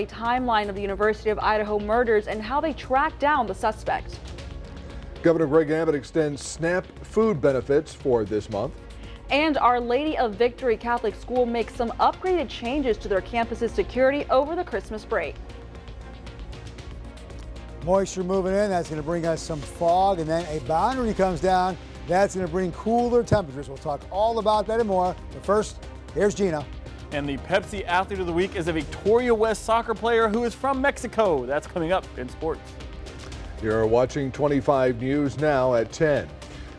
A timeline of the University of Idaho murders and how they tracked down the suspect. Governor Greg Abbott extends SNAP food benefits for this month. And Our Lady of Victory Catholic School makes some upgraded changes to their campus's security over the Christmas break. Moisture moving in, that's going to bring us some fog, and then a boundary comes down. That's going to bring cooler temperatures. We'll talk all about that and more. But first, here's Gina. And the Pepsi Athlete of the Week is a Victoria West soccer player who is from Mexico. That's coming up in sports. You're watching 25 News Now at 10.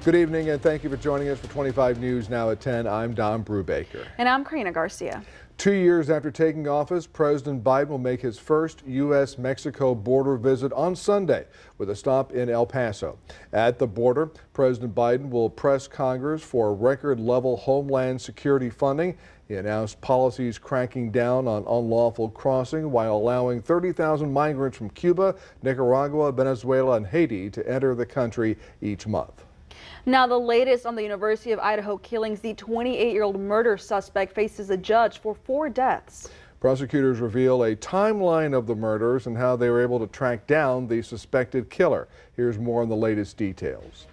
Good evening and thank you for joining us for 25 News Now at 10. I'm Don Brubaker. And I'm Karina Garcia. 2 years after taking office, President Biden will make his first U.S.-Mexico border visit on Sunday with a stop in El Paso. At the border, President Biden will press Congress for record-level homeland security funding. He announced policies cracking down on unlawful crossing while allowing 30,000 migrants from Cuba, Nicaragua, Venezuela, and Haiti to enter the country each month. Now, the latest on the University of Idaho killings, the 28-year-old murder suspect faces a judge for 4 deaths. Prosecutors reveal a timeline of the murders and how they were able to track down the suspected killer. Here's more on the latest details.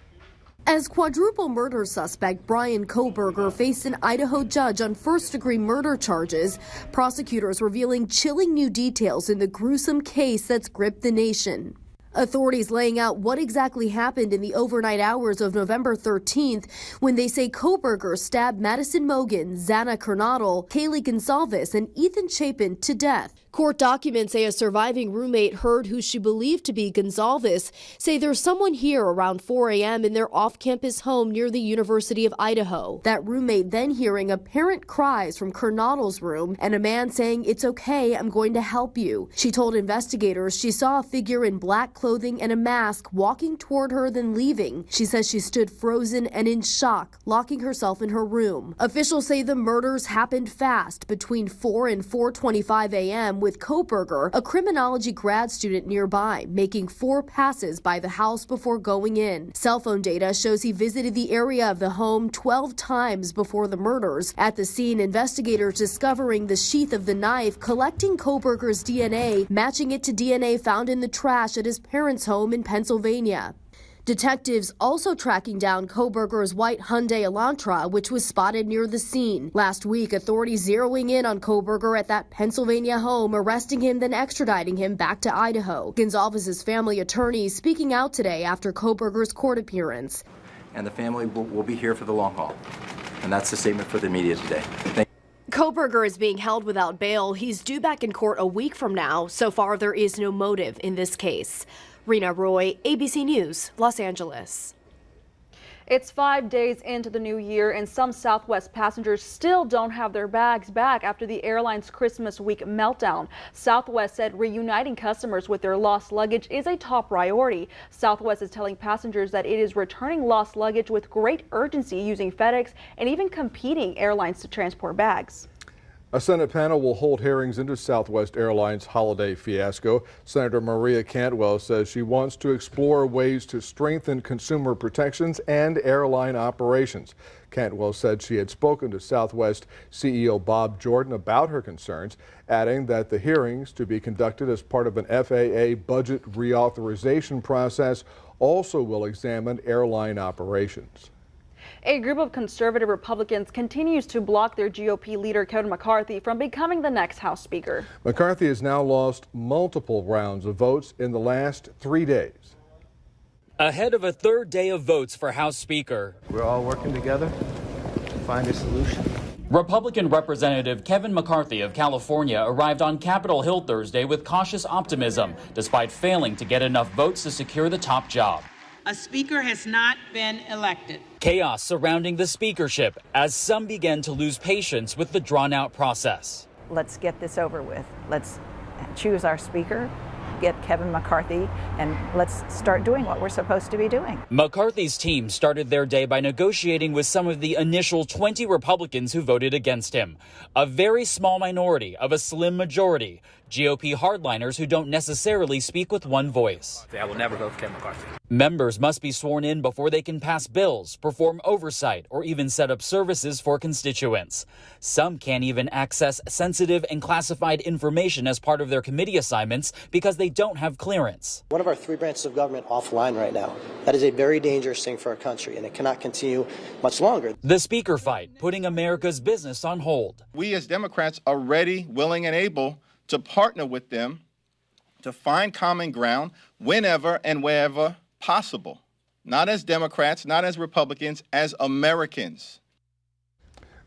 As quadruple murder suspect Brian Kohberger faced an Idaho judge on first-degree murder charges, prosecutors revealing chilling new details in the gruesome case that's gripped the nation. Authorities laying out what exactly happened in the overnight hours of November 13th when they say Kohberger stabbed Madison Mogan, Xana Kernodle, Kaylee Gonsalves, and Ethan Chapin to death. Court documents say a surviving roommate heard who she believed to be Gonsalves say there's someone here around 4 a.m. in their off-campus home near the University of Idaho. That roommate then hearing apparent cries from Kernodle's room and a man saying, "It's okay, I'm going to help you." She told investigators she saw a figure in black clothing and a mask walking toward her then leaving. She says she stood frozen and in shock, locking herself in her room. Officials say the murders happened fast between 4 and 4:25 a.m. with Kohberger, a criminology grad student nearby, making 4 passes by the house before going in. Cell phone data shows he visited the area of the home 12 times before the murders. At the scene, investigators discovering the sheath of the knife, collecting Kohberger's DNA, matching it to DNA found in the trash at his parents' home in Pennsylvania. Detectives also tracking down Kohberger's white Hyundai Elantra, which was spotted near the scene. Last week, authorities zeroing in on Kohberger at that Pennsylvania home, arresting him, then extraditing him back to Idaho. Gonsalves' family attorney speaking out today after Kohberger's court appearance. And the family will be here for the long haul. And that's the statement for the media today. Kohberger is being held without bail. He's due back in court a week from now. So far, there is no motive in this case. Rena Roy, ABC News, Los Angeles. It's 5 days into the new year and some Southwest passengers still don't have their bags back after the airline's Christmas week meltdown. Southwest said reuniting customers with their lost luggage is a top priority. Southwest is telling passengers that it is returning lost luggage with great urgency using FedEx and even competing airlines to transport bags. A Senate panel will hold hearings into Southwest Airlines' holiday fiasco. Senator Maria Cantwell says she wants to explore ways to strengthen consumer protections and airline operations. Cantwell said she had spoken to Southwest CEO Bob Jordan about her concerns, adding that the hearings to be conducted as part of an FAA budget reauthorization process also will examine airline operations. A group of conservative Republicans continues to block their GOP leader Kevin McCarthy from becoming the next House Speaker. McCarthy has now lost multiple rounds of votes in the last 3 days. Ahead of a third day of votes for House Speaker, we're all working together to find a solution. Republican Representative Kevin McCarthy of California arrived on Capitol Hill Thursday with cautious optimism, despite failing to get enough votes to secure the top job. A speaker has not been elected. Chaos surrounding the speakership as some began to lose patience with the drawn-out process. Let's get this over with. Let's choose our speaker get Kevin McCarthy and let's start doing what we're supposed to be doing. McCarthy's team started their day by negotiating with some of the initial 20 Republicans who voted against him. A very small minority of a slim majority. GOP hardliners who don't necessarily speak with one voice. I will never vote for Kevin McCarthy. Members must be sworn in before they can pass bills, perform oversight, or even set up services for constituents. Some can't even access sensitive and classified information as part of their committee assignments because they don't have clearance. One of our three branches of government offline right now. That is a very dangerous thing for our country, and it cannot continue much longer. The speaker fight, putting America's business on hold. We as Democrats are ready, willing, and able to partner with them to find common ground whenever and wherever possible. Not as Democrats, not as Republicans, as Americans.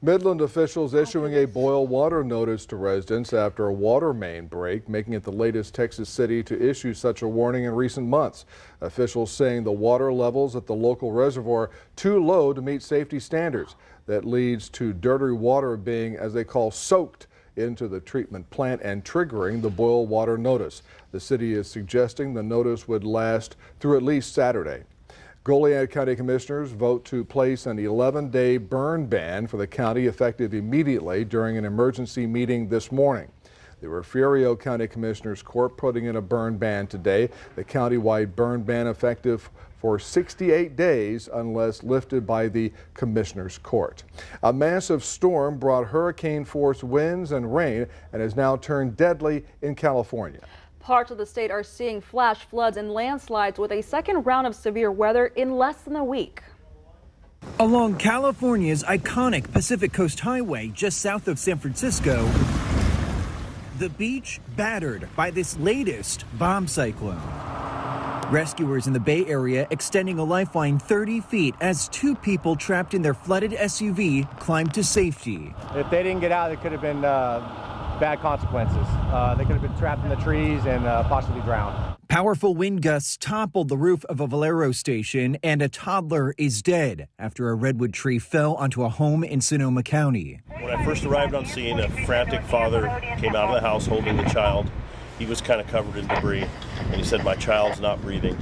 Midland officials issuing a boil water notice to residents after a water main break, making it the latest Texas city to issue such a warning in recent months. Officials saying the water levels at the local reservoir too low to meet safety standards. That leads to dirty water being, as they call, soaked into the treatment plant and triggering the boil water notice. The city is suggesting the notice would last through at least Saturday. Goliad County Commissioners vote to place an 11-day burn ban for the county effective immediately during an emergency meeting this morning. The Refugio County Commissioners Court putting in a burn ban today. The countywide burn ban effective for 68 days unless lifted by the Commissioners Court. A massive storm brought hurricane-force winds and rain and has now turned deadly in California. Parts of the state are seeing flash floods and landslides with a second round of severe weather in less than a week. Along California's iconic Pacific Coast Highway just south of San Francisco, the beach battered by this latest bomb cyclone. Rescuers in the Bay Area extending a lifeline 30 feet as two people trapped in their flooded SUV climbed to safety. If they didn't get out, it could have been bad consequences. They could have been trapped in the trees and possibly drowned. Powerful wind gusts toppled the roof of a Valero station, and a toddler is dead after a redwood tree fell onto a home in Sonoma County. When I first arrived on scene, a frantic father came out of the house holding the child. He was kind of covered in debris, and he said, "My child's not breathing."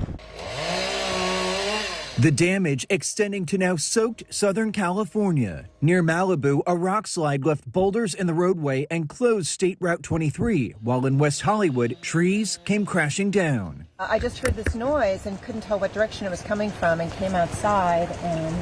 The damage extending to now soaked Southern California. Near Malibu, a rock slide left boulders in the roadway and closed State Route 23, while in West Hollywood, trees came crashing down. I just heard this noise and couldn't tell what direction it was coming from and came outside and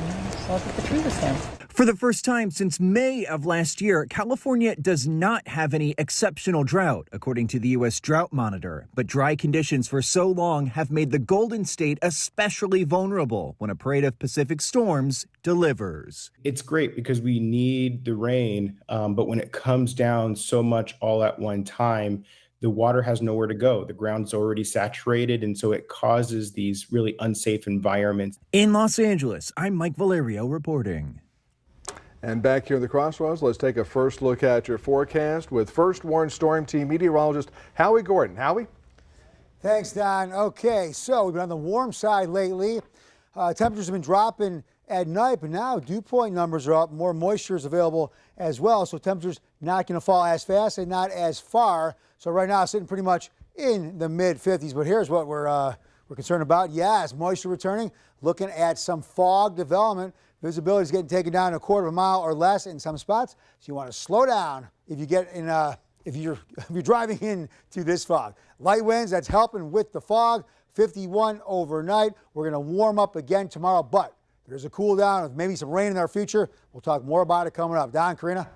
saw that the tree was down. For the first time since May of last year, California does not have any exceptional drought, according to the U.S. Drought Monitor. But dry conditions for so long have made the Golden State especially vulnerable when a parade of Pacific storms delivers. It's great because we need the rain, but when it comes down so much all at one time, the water has nowhere to go. The ground's already saturated, and so it causes these really unsafe environments. In Los Angeles, I'm Mike Valerio reporting. And back here in the Crossroads, let's take a first look at your forecast with First Warn Storm Team meteorologist Howie Gordon. Howie? Thanks, Don. Okay, so we've been on the warm side lately. Temperatures have been dropping at night, but now dew point numbers are up. More moisture is available as well, so temperatures not going to fall as fast and not as far. So right now, sitting pretty much in the mid-50s. But here's what we're concerned about. Yes, moisture returning. Looking at some fog development. Visibility is getting taken down a quarter of a mile or less in some spots. So you want to slow down if you get in. If you're driving into this fog. Light winds, that's helping with the fog. 51 overnight. We're going to warm up again tomorrow, but there's a cool down with maybe some rain in our future. We'll talk more about it coming up. Don, Karina?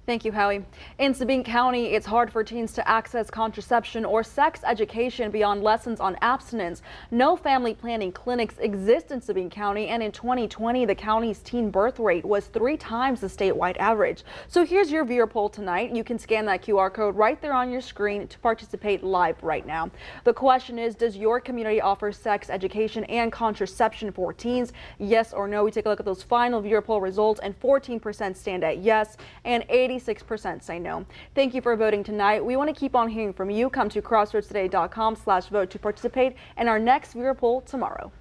Thank you, Howie. In Sabine County, it's hard for teens to access contraception or sex education beyond lessons on abstinence. No family planning clinics exist in Sabine County, and in 2020, the county's teen birth rate was 3 times the statewide average. So here's your viewer poll tonight. You can scan that QR code right there on your screen to participate live right now. The question is, does your community offer sex education and contraception for teens? Yes or no? We take a look at those final viewer poll results, and 14% stand at yes, and 86% say no. Thank you for voting tonight. We want to keep on hearing from you. Come to crossroadstoday.com/vote to participate in our next viewer poll tomorrow.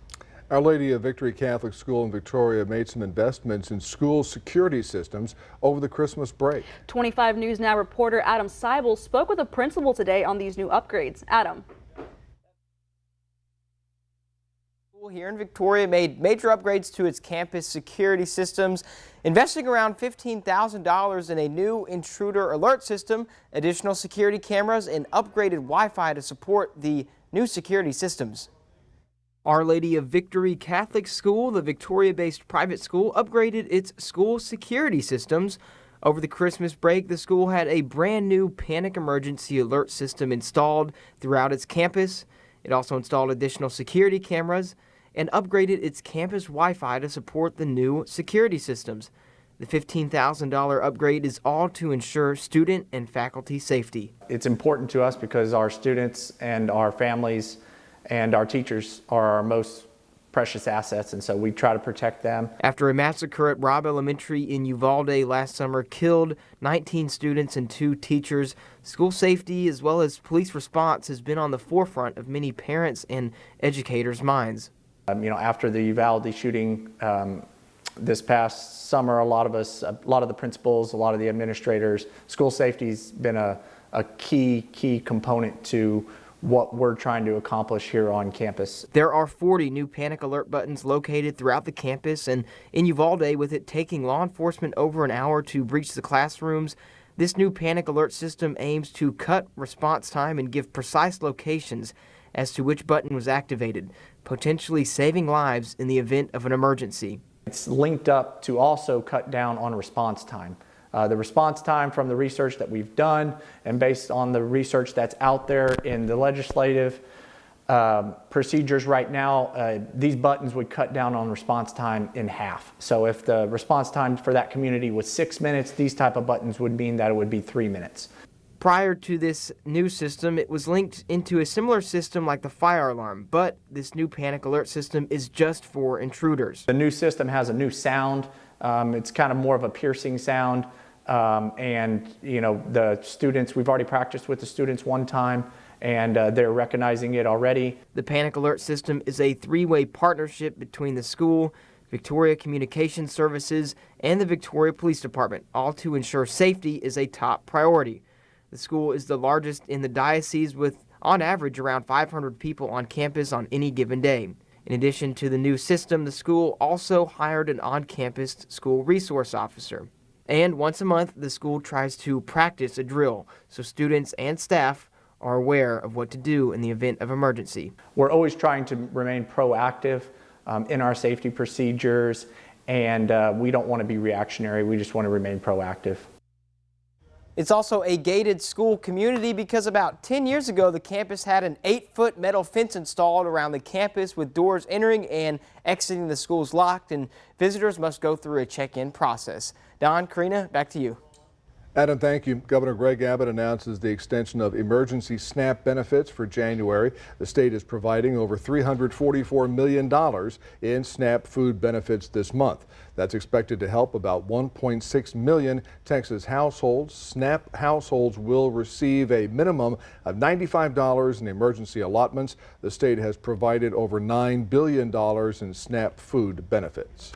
Our Lady of Victory Catholic School in Victoria made some investments in school security systems over the Christmas break. 25 News Now reporter Adam Seibel spoke with a principal today on these new upgrades. Adam. Here in Victoria made major upgrades to its campus security systems, investing around $15,000 in a new intruder alert system, additional security cameras, and upgraded Wi-Fi to support the new security systems. Our Lady of Victory Catholic School, the Victoria-based private school, upgraded its school security systems. Over the Christmas break, the school had a brand new panic emergency alert system installed throughout its campus. It also installed additional security cameras and upgraded its campus Wi-Fi to support the new security systems. The $15,000 upgrade is all to ensure student and faculty safety. It's important to us because our students and our families and our teachers are our most precious assets, and so we try to protect them. After a massacre at Robb Elementary in Uvalde last summer killed 19 students and 2 teachers, school safety as well as police response has been on the forefront of many parents and educators' minds. After the Uvalde shooting this past summer, a lot of the principals, a lot of the administrators, school safety's been a key component to what we're trying to accomplish here on campus. There are 40 new panic alert buttons located throughout the campus, and in Uvalde, with it taking law enforcement over an hour to breach the classrooms, this new panic alert system aims to cut response time and give precise locations as to which button was activated, potentially saving lives in the event of an emergency. It's linked up to also cut down on response time. The response time from the research that we've done and based on the research that's out there in the legislative procedures right now, these buttons would cut down on response time in half. So if the response time for that community was 6 minutes, these type of buttons would mean that it would be 3 minutes. Prior to this new system, it was linked into a similar system like the fire alarm, but this new panic alert system is just for intruders. The new system has a new sound. It's kind of more of a piercing sound. The students, we've already practiced with the students one time, and they're recognizing it already. The panic alert system is a 3-way partnership between the school, Victoria Communication Services, and the Victoria Police Department, all to ensure safety is a top priority. The school is the largest in the diocese with, on average, around 500 people on campus on any given day. In addition to the new system, the school also hired an on-campus school resource officer. And once a month, the school tries to practice a drill so students and staff are aware of what to do in the event of emergency. We're always trying to remain proactive in our safety procedures, and we don't want to be reactionary. We just want to remain proactive. It's also a gated school community because about 10 years ago, the campus had an 8-foot metal fence installed around the campus with doors entering and exiting the schools locked, and visitors must go through a check-in process. Don, Karina, back to you. Adam, thank you. Governor Greg Abbott announces the extension of emergency SNAP benefits for January. The state is providing over $344 million in SNAP food benefits this month. That's expected to help about 1.6 million Texas households. SNAP households will receive a minimum of $95 in emergency allotments. The state has provided over $9 billion in SNAP food benefits.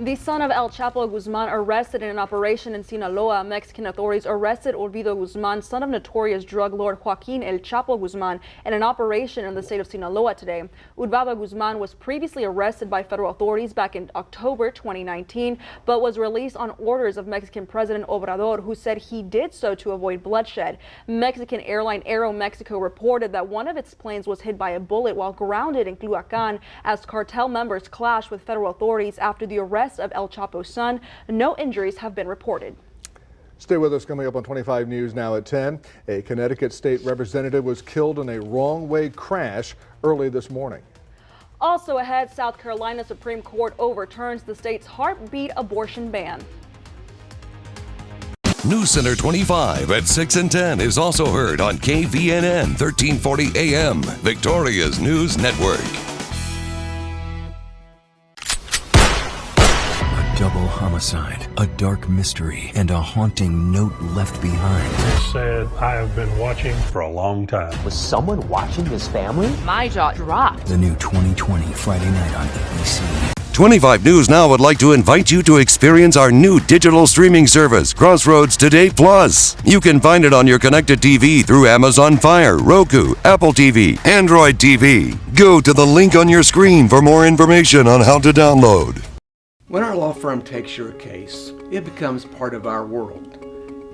The son of El Chapo Guzman arrested in an operation in Sinaloa. Mexican authorities arrested Olvido Guzman, son of notorious drug lord Joaquin El Chapo Guzman, in an operation in the state of Sinaloa today. Olvido Guzman was previously arrested by federal authorities back in October 2019, but was released on orders of Mexican President Obrador, who said he did so to avoid bloodshed. Mexican airline Aeromexico reported that one of its planes was hit by a bullet while grounded in Culhuacan as cartel members clashed with federal authorities after the arrest of El Chapo's son. No injuries have been reported. Stay with us. Coming up on 25 News now at 10. A Connecticut state representative was killed in a wrong-way crash early this morning. Also ahead, South Carolina Supreme Court overturns the state's heartbeat abortion ban. News Center 25 at 6 and 10 is also heard on KVNN 1340 AM, Victoria's News Network. double homicide, a dark mystery, and a haunting note left behind. Said, I have been watching for a long time. Was someone watching this family? My jaw dropped. The new 2020 Friday night on ABC. 25 News Now would like to invite you to experience our new digital streaming service, Crossroads Today Plus. You can find it on your connected TV through Amazon Fire, Roku, Apple TV, Android TV. Go to the link on your screen for more information on how to download. When our law firm takes your case, it becomes part of our world.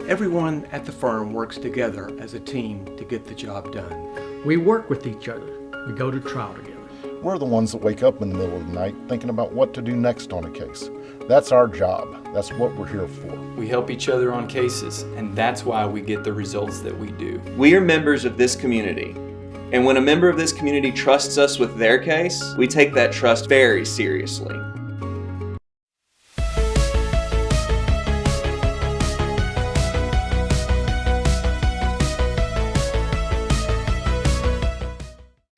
Everyone at the firm works together as a team to get the job done. We work with each other. We go to trial together. We're the ones that wake up in the middle of the night thinking about what to do next on a case. That's our job. That's what we're here for. We help each other on cases, and that's why we get the results that we do. We are members of this community, and when a member of this community trusts us with their case, we take that trust very seriously.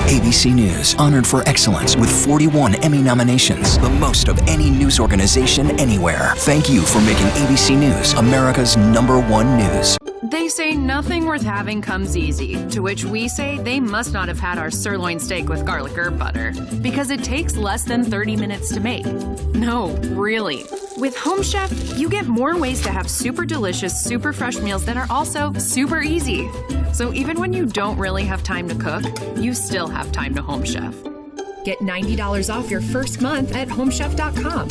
ABC News, honored for excellence with 41 Emmy nominations, the most of any news organization anywhere. Thank you for making ABC News America's #1 news. They say nothing worth having comes easy, to which we say they must not have had our sirloin steak with garlic herb butter, because it takes less than 30 minutes to make. No, really. With Home Chef, you get more ways to have super delicious, super fresh meals that are also super easy. So even when you don't really have time to cook, you still have time to Home Chef. Get $90 off your first month at homechef.com.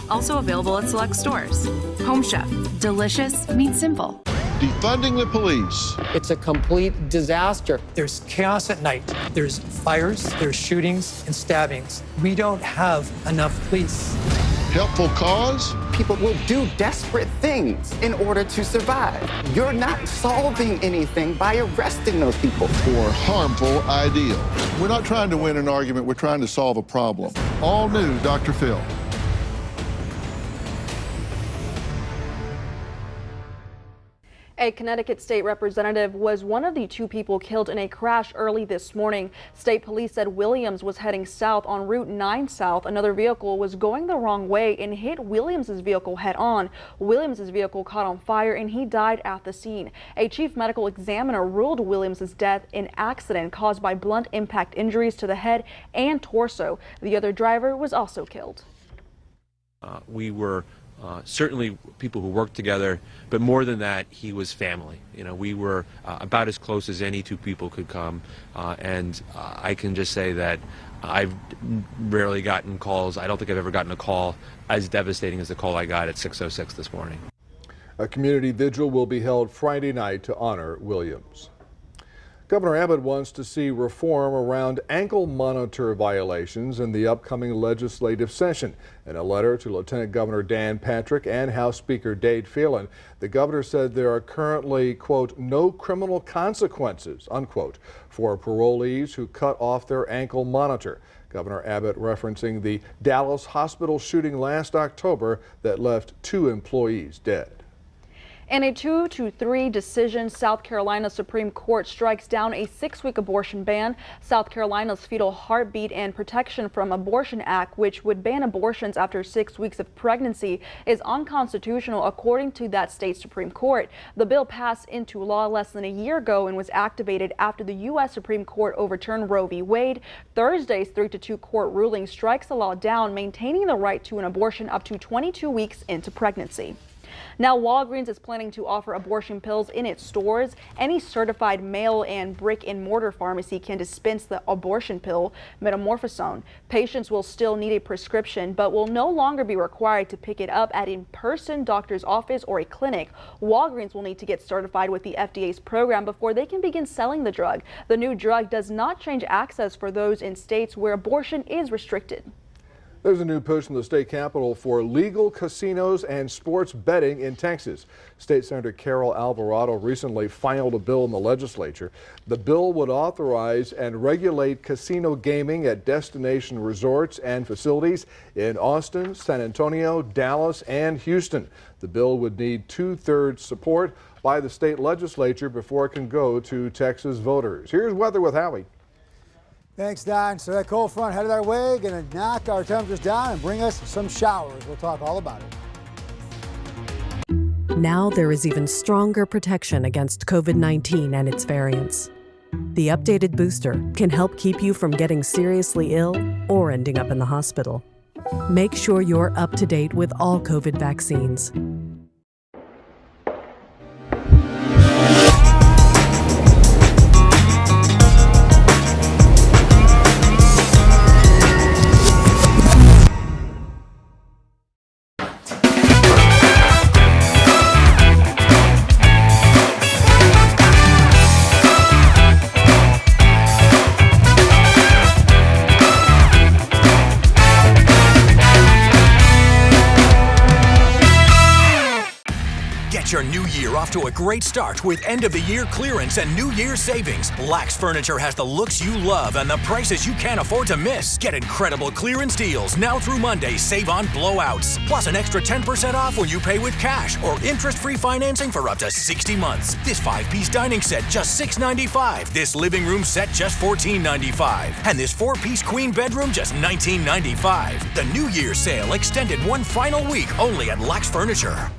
Also available at select stores. Home Chef, delicious meets simple. Defunding the police. It's a complete disaster. There's chaos at night. There's fires, there's shootings and stabbings. We don't have enough police. Helpful cause? People will do desperate things in order to survive. You're not solving anything by arresting those people. Or harmful ideals. We're not trying to win an argument, we're trying to solve a problem. All new Dr. Phil. A Connecticut state representative was one of the 2 people killed in a crash early this morning. State police said Williams was heading south on Route 9 South. Another vehicle was going the wrong way and hit Williams's vehicle head on. Williams's vehicle caught on fire and he died at the scene. A chief medical examiner ruled Williams's death an accident caused by blunt impact injuries to the head and torso. The other driver was also killed. We were certainly people who worked together, but more than that, he was family. You know, we were about as close as any 2 people could come, and I can just say that I've rarely gotten calls. I don't think I've ever gotten a call as devastating as the call I got at 6:06 this morning. A community vigil will be held Friday night to honor Williams. Governor Abbott wants to see reform around ankle monitor violations in the upcoming legislative session. In a letter to Lieutenant Governor Dan Patrick and House Speaker Dade Phelan, the governor said there are currently, quote, no criminal consequences, unquote, for parolees who cut off their ankle monitor. Governor Abbott referencing the Dallas hospital shooting last October that left 2 employees dead. In a 2-3 decision, South Carolina Supreme Court strikes down a 6-week abortion ban. South Carolina's Fetal Heartbeat and Protection from Abortion Act, which would ban abortions after 6 weeks of pregnancy, is unconstitutional according to that state Supreme Court. The bill passed into law less than a year ago and was activated after the U.S. Supreme Court overturned Roe v. Wade. Thursday's 3-2 court ruling strikes the law down, maintaining the right to an abortion up to 22 weeks into pregnancy. Now, Walgreens is planning to offer abortion pills in its stores. Any certified mail and brick-and-mortar pharmacy can dispense the abortion pill, Metamorphosone. Patients will still need a prescription, but will no longer be required to pick it up at in-person doctor's office or a clinic. Walgreens will need to get certified with the FDA's program before they can begin selling the drug. The new drug does not change access for those in states where abortion is restricted. There's a new push in the state capitol for legal casinos and sports betting in Texas. State Senator Carol Alvarado recently filed a bill in the legislature. The bill would authorize and regulate casino gaming at destination resorts and facilities in Austin, San Antonio, Dallas, and Houston. The bill would need 2/3 support by the state legislature before it can go to Texas voters. Here's weather with Howie. Thanks, Don. So that cold front headed our way, going to knock our temperatures down and bring us some showers. We'll talk all about it. Now there is even stronger protection against COVID-19 and its variants. The updated booster can help keep you from getting seriously ill or ending up in the hospital. Make sure you're up to date with all COVID vaccines. Get your new year off to a great start with end-of-the-year clearance and New Year savings. Lax Furniture has the looks you love and the prices you can't afford to miss. Get incredible clearance deals now through Monday. Save on blowouts. Plus an extra 10% off when you pay with cash or interest-free financing for up to 60 months. This 5-piece dining set just $6.95. This living room set just $14.95. And this 4-piece queen bedroom just $19.95. The New Year sale extended one final week only at Lax Furniture.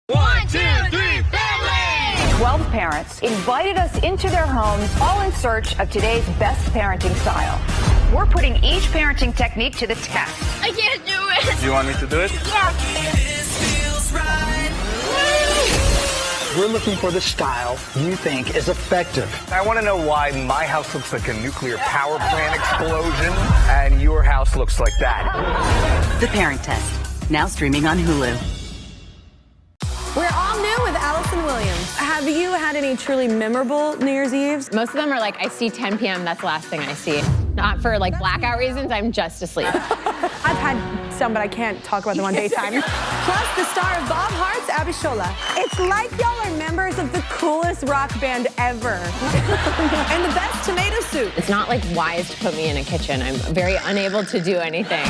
One, two, three, family! 12 parents invited us into their homes, all in search of today's best parenting style. We're putting each parenting technique to the test. I can't do it. Do you want me to do it? Yeah. We're looking for the style you think is effective. I want to know why my house looks like a nuclear power plant explosion and your house looks like that. The Parent Test, now streaming on Hulu. We're all new with Allison Williams. Have you had any truly memorable New Year's Eves? Most of them are like, I see 10 p.m., that's the last thing I see. Not for like blackout reasons, I'm just asleep. I've had some, but I can't talk about them on daytime. Plus, the star of Bob Hearts, Abishola. It's like y'all are members of the coolest rock band ever. And the best tomato soup. It's not like wise to put me in a kitchen. I'm very unable to do anything.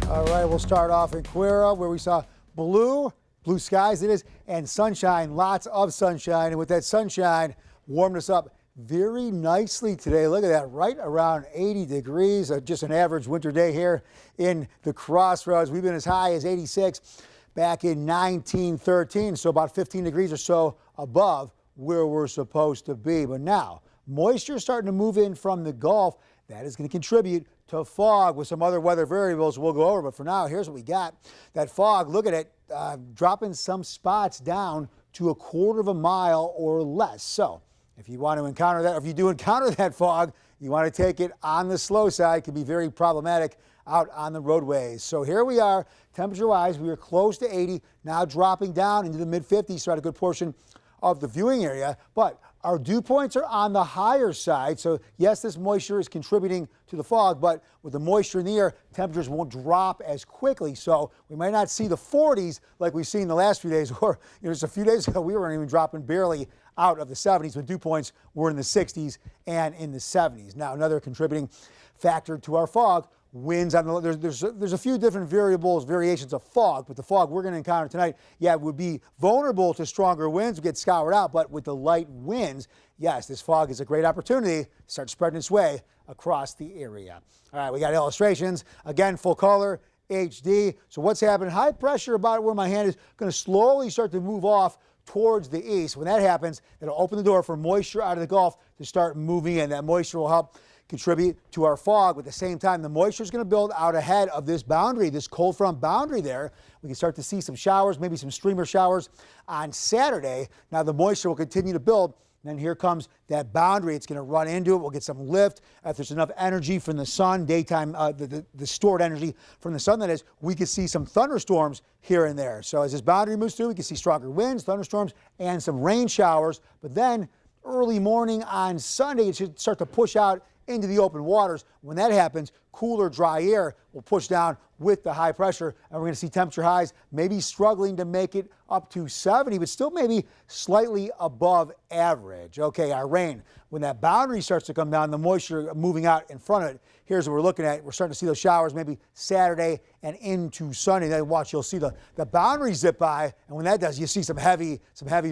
All right, we'll start off in Quira, where we saw blue skies it is, and sunshine, lots of sunshine. And with that sunshine, warmed us up very nicely today. Look at that, right around 80 degrees, just an average winter day here in the Crossroads. We've been as high as 86 back in 1913, so about 15 degrees or so above where we're supposed to be. But now, moisture starting to move in from the Gulf. That is going to contribute to fog with some other weather variables we'll go over. But for now, here's what we got. That fog, look at it, dropping some spots down to 1/4 mile or less. So if you want to encounter that, or if you do encounter that fog, you want to take it on the slow side. It can be very problematic out on the roadways. So here we are, temperature-wise, we are close to 80, now dropping down into the mid-50s, so at a good portion of the viewing area. But our dew points are on the higher side, so yes, this moisture is contributing to the fog, but with the moisture in the air, temperatures won't drop as quickly, so we might not see the 40s like we've seen the last few days, or just a few days ago, we weren't even dropping barely out of the 70s, when dew points were in the 60s and in the 70s. Now, another contributing factor to our fog, winds on the, there's a few different variations of fog, but the fog we're going to encounter tonight, yeah, would be vulnerable to stronger winds, get scoured out, but with the light winds, yes, this fog is a great opportunity to start spreading its way across the area. All right, we got illustrations, again, full color, HD. So what's happening? High pressure about where my hand is going to slowly start to move off towards the east. When that happens, it'll open the door for moisture out of the Gulf to start moving in. That moisture will help contribute to our fog. At the same time, the moisture is going to build out ahead of this boundary, this cold front boundary there. We can start to see some showers, maybe some streamer showers on Saturday. Now the moisture will continue to build then here comes that boundary. It's going to run into it. We'll get some lift. If there's enough energy from the sun, daytime, the stored energy from the sun, that is, we could see some thunderstorms here and there. So as this boundary moves through, we can see stronger winds, thunderstorms, and some rain showers. But then early morning on Sunday, it should start to push out into the open waters. When that happens, cooler, dry air will push down with the high pressure, and we're going to see temperature highs maybe struggling to make it up to 70, but still maybe slightly above average. Okay, our rain, when that boundary starts to come down, the moisture moving out in front of it, here's what we're looking at. We're starting to see those showers maybe Saturday and into Sunday. Then watch, you'll see the boundary zip by, and when that does, you see some heavy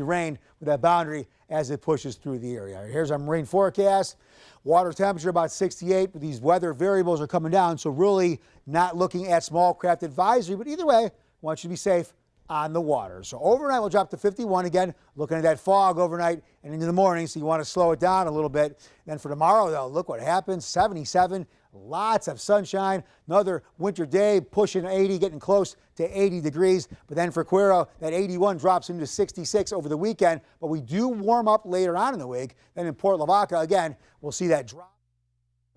rain with that boundary as it pushes through the area. Here's our marine forecast. Water temperature about 68, but these weather variables are coming down, so really not looking at small craft advisory, but either way, I want you to be safe on the water. So overnight we'll drop to 51 again, looking at that fog overnight and into the morning, so you want to slow it down a little bit. Then for tomorrow, though, look what happens, 77, lots of sunshine, another winter day pushing 80, getting close to 80 degrees. But then for Cuero, that 81 drops into 66 over the weekend, but we do warm up later on in the week. Then in Port Lavaca, again, we'll see that drop.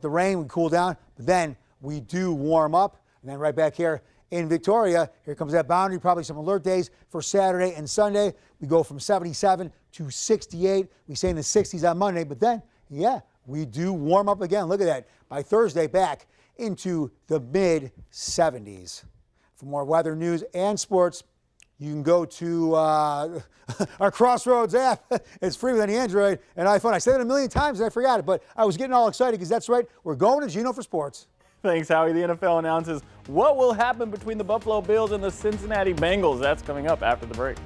The rain, we cool down, but then we do warm up. And then right back here in Victoria, here comes that boundary, probably some alert days for Saturday and Sunday. We go from 77 to 68. We stay in the 60s on Monday, but then, yeah, we do warm up again. Look at that. By Thursday, back into the mid-70s. For more weather news and sports, you can go to our Crossroads app. It's free with any Android and iPhone. I said it a million times and I forgot it, but I was getting all excited because that's right. We're going to Gino for sports. Thanks, Howie. The NFL announces what will happen between the Buffalo Bills and the Cincinnati Bengals. That's coming up after the break.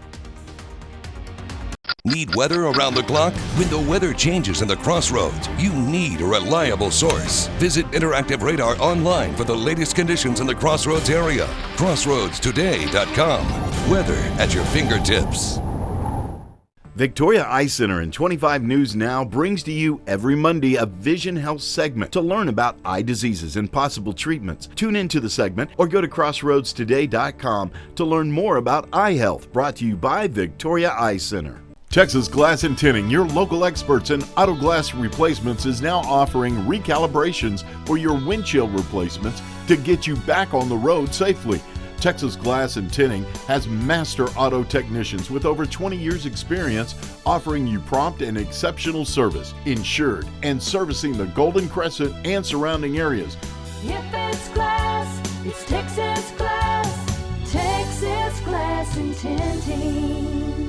Need weather around the clock? When the weather changes in the Crossroads, you need a reliable source. Visit Interactive Radar online for the latest conditions in the Crossroads area. CrossroadsToday.com. Weather at your fingertips. Victoria Eye Center and 25 News Now brings to you every Monday a Vision Health segment to learn about eye diseases and possible treatments. Tune into the segment or go to CrossroadsToday.com to learn more about eye health, brought to you by Victoria Eye Center. Texas Glass and Tinting, your local experts in auto glass replacements, is now offering recalibrations for your windshield replacements to get you back on the road safely. Texas Glass and Tinting has master auto technicians with over 20 years experience, offering you prompt and exceptional service, insured, and servicing the Golden Crescent and surrounding areas. If it's glass, it's Texas Glass. Texas Glass and Tinting.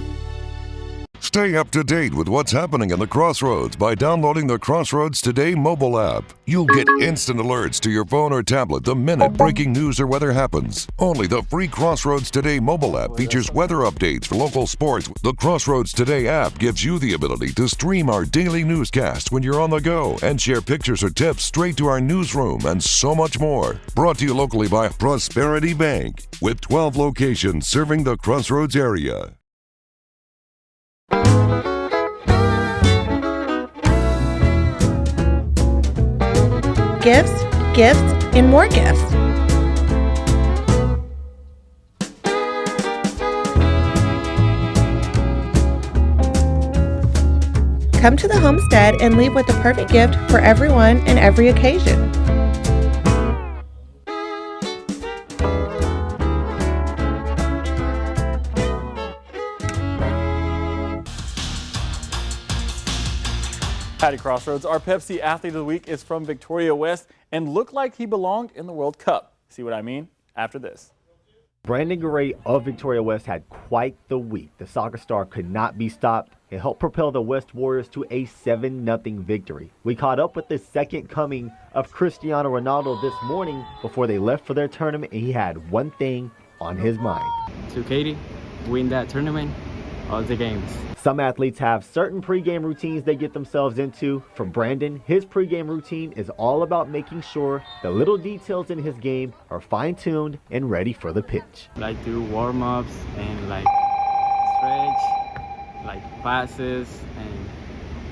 Stay up to date with what's happening in the Crossroads by downloading the Crossroads Today mobile app. You'll get instant alerts to your phone or tablet the minute breaking news or weather happens. Only the free Crossroads Today mobile app features weather updates for local sports. The Crossroads Today app gives you the ability to stream our daily newscast when you're on the go and share pictures or tips straight to our newsroom and so much more. Brought to you locally by Prosperity Bank with 12 locations serving the Crossroads area. Gifts, gifts, and more gifts. Come to the homestead and leave with the perfect gift for everyone and every occasion. Howdy Crossroads, our Pepsi Athlete of the Week is from Victoria West and looked like he belonged in the World Cup. See what I mean? After this. Brandon Garay of Victoria West had quite the week. The soccer star could not be stopped. It helped propel the West Warriors to a 7-0 victory. We caught up with the second coming of Cristiano Ronaldo this morning before they left for their tournament, and he had one thing on his mind. To Katie, win that tournament, all the games. Some athletes have certain pregame routines they get themselves into. For Brandon, his pregame routine is all about making sure the little details in his game are fine-tuned and ready for the pitch. Like do warm-ups and like stretch, like passes and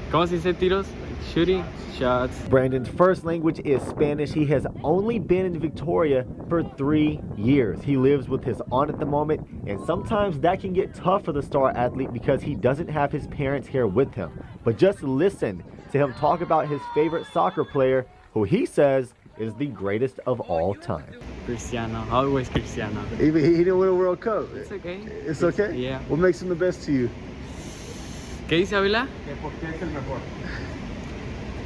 ¿cómo se dice tiros? Like shooting shots. Brandon's first language is Spanish. He has only been in Victoria for 3 years. He lives with his aunt at the moment, and sometimes that can get tough for the star athlete because he doesn't have his parents here with him. But just listen to him talk about his favorite soccer player, who he says is the greatest of all time. Cristiano, always Cristiano. Even he didn't win a World Cup. It's okay. It's okay? Yeah. What makes him the best to you? ¿Qué dice Avila?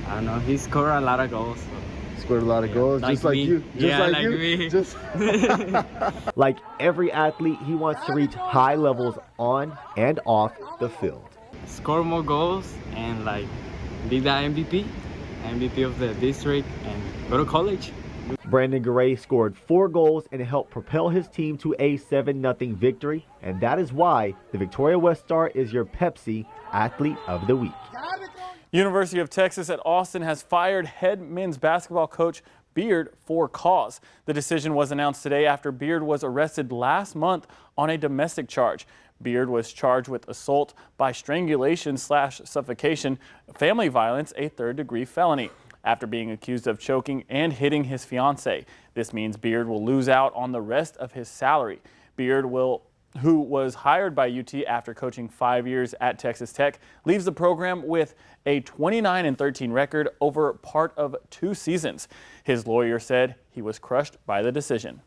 I don't know. He scored a lot of goals. Scored a lot of goals, just like you. Just like you. Me. Just Like every athlete, he wants to reach high levels on and off the field. Score more goals and like be the MVP of the district and go to college. Brandon Garay scored 4 goals and helped propel his team to a 7-0 victory, and that is why the Victoria West Star is your Pepsi Athlete of the Week. University of Texas at Austin has fired head men's basketball coach Beard for cause. The decision was announced today after Beard was arrested last month on a domestic charge. Beard was charged with assault by strangulation/suffocation, family violence, a third-degree felony, after being accused of choking and hitting his fiancée. This means Beard will lose out on the rest of his salary. Beard who was hired by UT after coaching 5 years at Texas Tech, leaves the program with a 29-13 record over part of 2 seasons. His lawyer said he was crushed by the decision.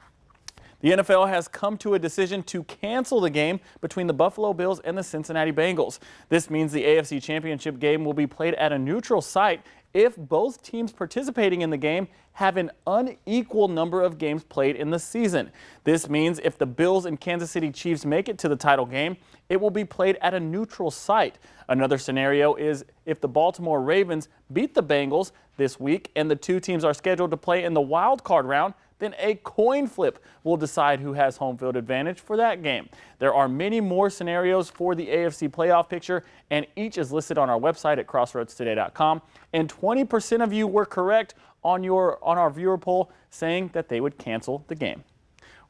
The NFL has come to a decision to cancel the game between the Buffalo Bills and the Cincinnati Bengals. This means the AFC Championship game will be played at a neutral site if both teams participating in the game have an unequal number of games played in the season. This means if the Bills and Kansas City Chiefs make it to the title game, it will be played at a neutral site. Another scenario is if the Baltimore Ravens beat the Bengals this week and the 2 teams are scheduled to play in the wild card round, then a coin flip will decide who has home field advantage for that game. There are many more scenarios for the AFC playoff picture, and each is listed on our website at crossroadstoday.com. And 20% of you were correct on our viewer poll saying that they would cancel the game.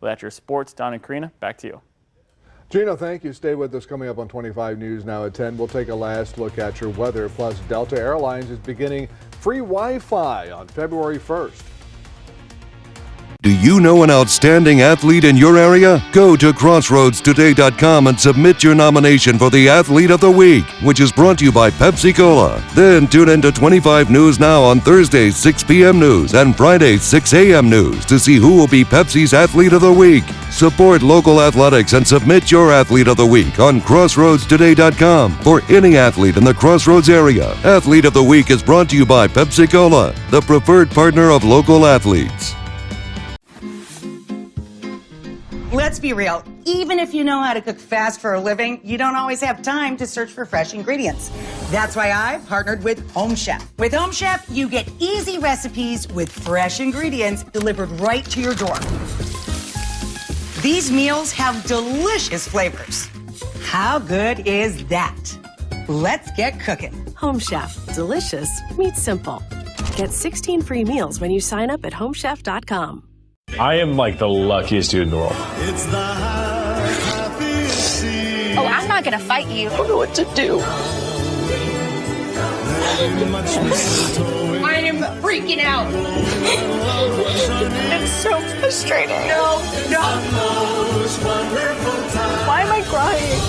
Well, that's your sports. Don and Karina, back to you. Gino, thank you. Stay with us. Coming up on 25 News now at 10. We'll take a last look at your weather. Plus, Delta Airlines is beginning free Wi-Fi on February 1st. Do you know an outstanding athlete in your area? Go to crossroadstoday.com and submit your nomination for the Athlete of the Week, which is brought to you by Pepsi Cola. Then tune in to 25 News Now on Thursdays 6 p.m. news and Fridays 6 a.m. news to see who will be Pepsi's Athlete of the Week. Support local athletics and submit your Athlete of the Week on crossroadstoday.com for any athlete in the Crossroads area. Athlete of the Week is brought to you by Pepsi Cola, the preferred partner of local athletes. Let's be real, even if you know how to cook fast for a living, you don't always have time to search for fresh ingredients. That's why I've partnered with Home Chef. With Home Chef, you get easy recipes with fresh ingredients delivered right to your door. These meals have delicious flavors. How good is that? Let's get cooking. Home Chef. Delicious meets simple. Get 16 free meals when you sign up at homechef.com. I am like the luckiest dude in the world. Oh, I'm not gonna fight you. I don't know what to do. I am freaking out. It's so frustrating. No. Why am I crying?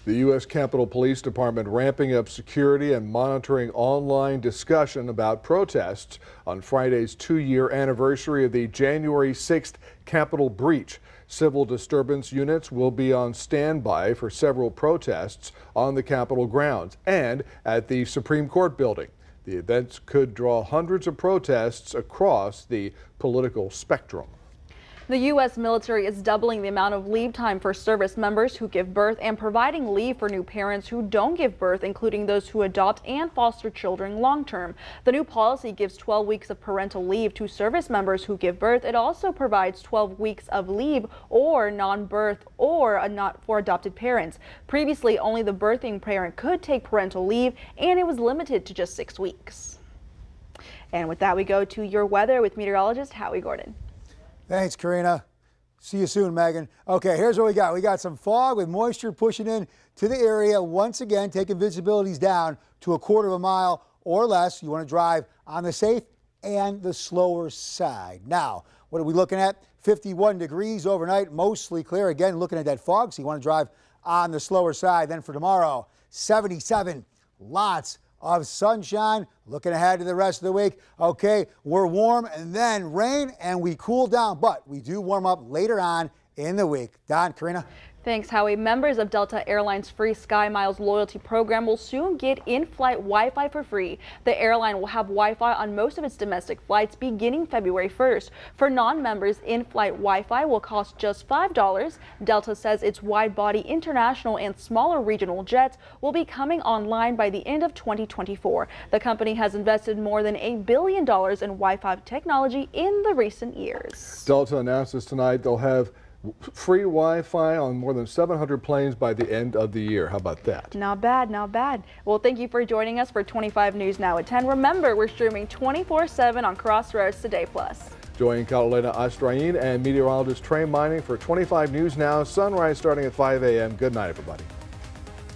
The U.S. Capitol Police Department ramping up security and monitoring online discussion about protests on Friday's 2-year anniversary of the January 6th Capitol breach. Civil disturbance units will be on standby for several protests on the Capitol grounds and at the Supreme Court building. The events could draw hundreds of protests across the political spectrum. The U.S. military is doubling the amount of leave time for service members who give birth and providing leave for new parents who don't give birth, including those who adopt and foster children long term. The new policy gives 12 weeks of parental leave to service members who give birth. It also provides 12 weeks of leave or non-birth or not for adopted parents. Previously, only the birthing parent could take parental leave, and it was limited to just 6 weeks. And with that, we go to your weather with meteorologist Howie Gordon. Thanks, Karina. See you soon, Megan. Okay, here's what we got. We got some fog with moisture pushing in to the area once again, taking visibilities down to 1/4 of a mile or less. You want to drive on the safe and the slower side. Now, what are we looking at? 51 degrees overnight, mostly clear. Again, looking at that fog, so you want to drive on the slower side. Then for tomorrow, 77, lots of sunshine. Looking ahead to the rest of the week. Okay, we're warm and then rain and we cool down, but we do warm up later on in the week. Don, Karina. Thanks, Howie. Members of Delta Airlines' free Sky Miles loyalty program will soon get in-flight Wi-Fi for free. The airline will have Wi-Fi on most of its domestic flights beginning February 1st. For non-members, in-flight Wi-Fi will cost just $5. Delta says its wide-body international and smaller regional jets will be coming online by the end of 2024. The company has invested more than $1 billion in Wi-Fi technology in the recent years. Delta announces tonight they'll have free Wi-Fi on more than 700 planes by the end of the year. How about that? Not bad, not bad. Well, thank you for joining us for 25 News Now at 10. Remember, we're streaming 24/7 on Crossroads Today Plus. Join Carolina Astrain and meteorologist Trey Mining for 25 News Now. Sunrise starting at 5 a.m. Good night, everybody.